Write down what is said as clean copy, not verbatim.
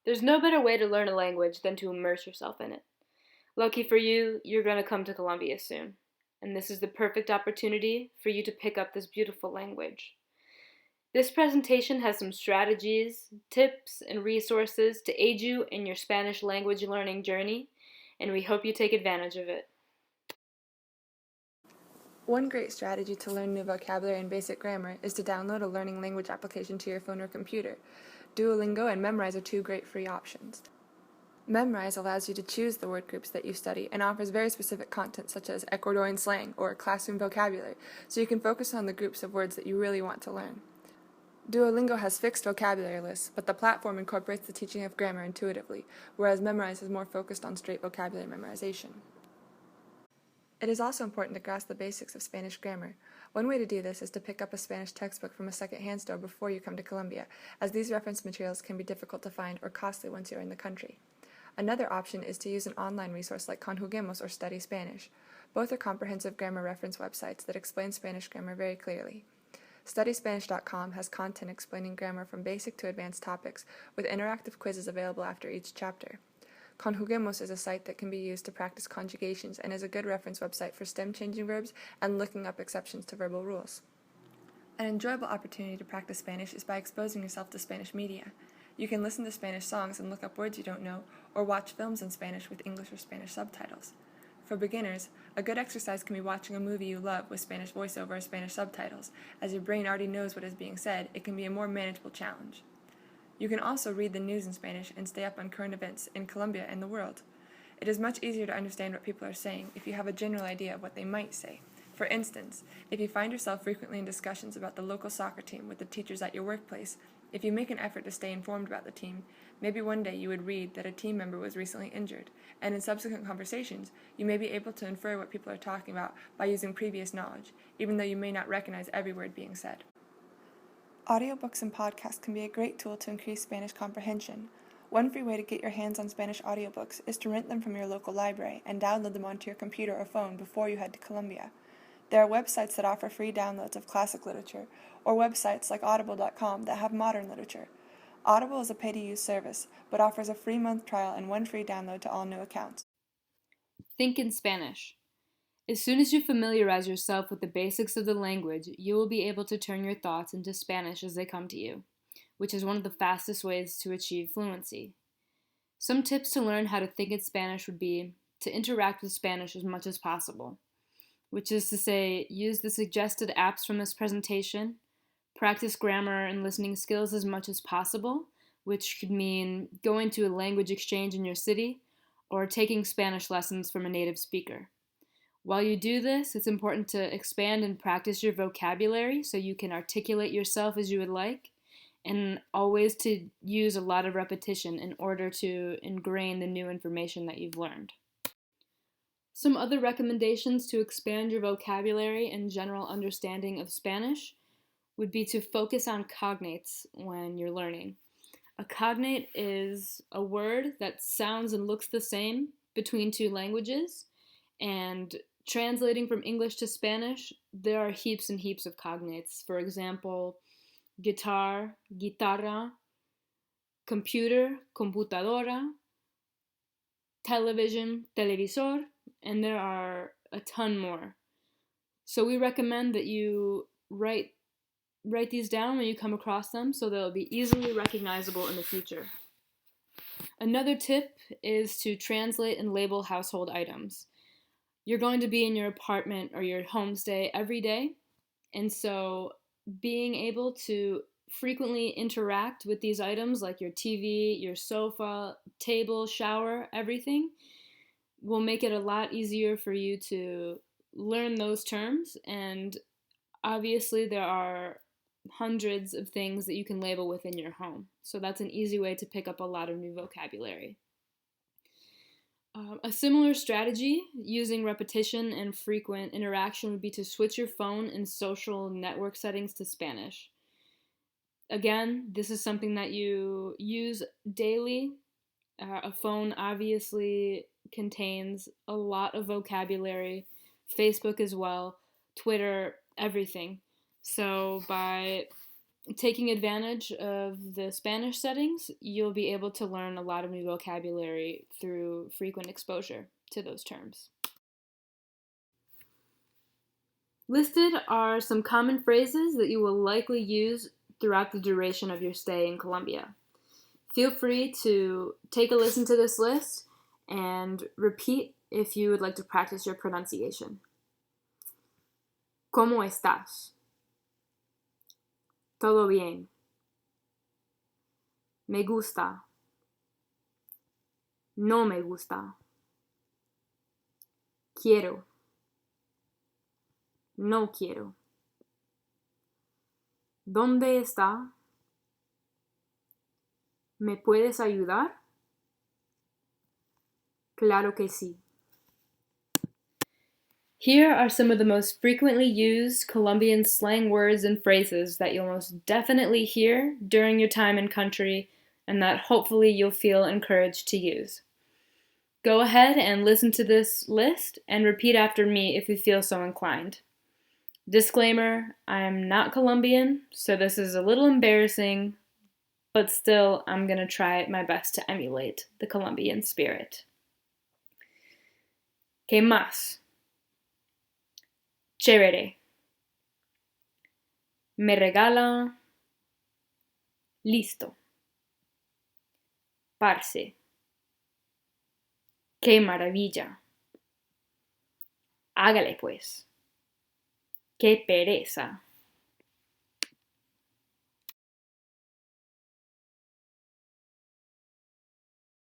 There's no better way to learn a language than to immerse yourself in it. Lucky for you, you're going to come to Columbia soon. And this is the perfect opportunity for you to pick up this beautiful language. This presentation has some strategies, tips, and resources to aid you in your Spanish language learning journey, and we hope you take advantage of it. One great strategy to learn new vocabulary and basic grammar is to download a learning language application to your phone or computer. Duolingo and Memrise are two great free options. Memrise allows you to choose the word groups that you study and offers very specific content such as Ecuadorian slang or classroom vocabulary, so you can focus on the groups of words that you really want to learn. Duolingo has fixed vocabulary lists, but the platform incorporates the teaching of grammar intuitively, whereas Memrise is more focused on straight vocabulary memorization. It is also important to grasp the basics of Spanish grammar. One way to do this is to pick up a Spanish textbook from a second-hand store before you come to Columbia, as these reference materials can be difficult to find or costly once you're in the country. Another option is to use an online resource like Conjuguemos or Study Spanish. Both are comprehensive grammar reference websites that explain Spanish grammar very clearly. StudySpanish.com has content explaining grammar from basic to advanced topics, with interactive quizzes available after each chapter. Conjuguemos is a site that can be used to practice conjugations and is a good reference website for stem-changing verbs and looking up exceptions to verbal rules. An enjoyable opportunity to practice Spanish is by exposing yourself to Spanish media. You can listen to Spanish songs and look up words you don't know, or watch films in Spanish with English or Spanish subtitles. For beginners, a good exercise can be watching a movie you love with Spanish voiceover or Spanish subtitles. As your brain already knows what is being said, it can be a more manageable challenge. You can also read the news in Spanish and stay up on current events in Colombia and the world. It is much easier to understand what people are saying if you have a general idea of what they might say. For instance, if you find yourself frequently in discussions about the local soccer team with the teachers at your workplace, if you make an effort to stay informed about the team, maybe one day you would read that a team member was recently injured, and in subsequent conversations, you may be able to infer what people are talking about by using previous knowledge, even though you may not recognize every word being said. Audiobooks and podcasts can be a great tool to increase Spanish comprehension. One free way to get your hands on Spanish audiobooks is to rent them from your local library and download them onto your computer or phone before you head to Columbia. There are websites that offer free downloads of classic literature, or websites like Audible.com that have modern literature. Audible is a pay-to-use service, but offers a free month trial and one free download to all new accounts. Think in Spanish. As soon as you familiarize yourself with the basics of the language, you will be able to turn your thoughts into Spanish as they come to you, which is one of the fastest ways to achieve fluency. Some tips to learn how to think in Spanish would be to interact with Spanish as much as possible, which is to say, use the suggested apps from this presentation, practice grammar and listening skills as much as possible, which could mean going to a language exchange in your city or taking Spanish lessons from a native speaker. While you do this, it's important to expand and practice your vocabulary so you can articulate yourself as you would like, and always to use a lot of repetition in order to ingrain the new information that you've learned. Some other recommendations to expand your vocabulary and general understanding of Spanish would be to focus on cognates when you're learning. A cognate is a word that sounds and looks the same between two languages, and translating from English to Spanish, there are heaps and heaps of cognates. For example, guitar, guitarra, computer, computadora, television, televisor, and there are a ton more. So we recommend that you write these down when you come across them so they'll be easily recognizable in the future. Another tip is to translate and label household items. You're going to be in your apartment or your homestay every day, and so being able to frequently interact with these items like your TV, your sofa, table, shower, everything will make it a lot easier for you to learn those terms. And obviously there are hundreds of things that you can label within your home. So that's an easy way to pick up a lot of new vocabulary. A similar strategy using repetition and frequent interaction would be to switch your phone and social network settings to Spanish. Again, this is something that you use daily. A phone obviously contains a lot of vocabulary, Facebook as well, Twitter, everything. So by taking advantage of the Spanish settings, you'll be able to learn a lot of new vocabulary through frequent exposure to those terms. Listed are some common phrases that you will likely use throughout the duration of your stay in Colombia. Feel free to take a listen to this list and repeat if you would like to practice your pronunciation. ¿Cómo estás? Todo bien. Me gusta. No me gusta. Quiero. No quiero. ¿Dónde está? ¿Me puedes ayudar? Claro que sí. Here are some of the most frequently used Colombian slang words and phrases that you'll most definitely hear during your time in country and that hopefully you'll feel encouraged to use. Go ahead and listen to this list and repeat after me if you feel so inclined. Disclaimer, I am not Colombian, so this is a little embarrassing, but still I'm going to try my best to emulate the Colombian spirit. ¿Qué más? Chévere. Me regala. Listo. Parce. Qué maravilla. Hágale pues. Qué pereza.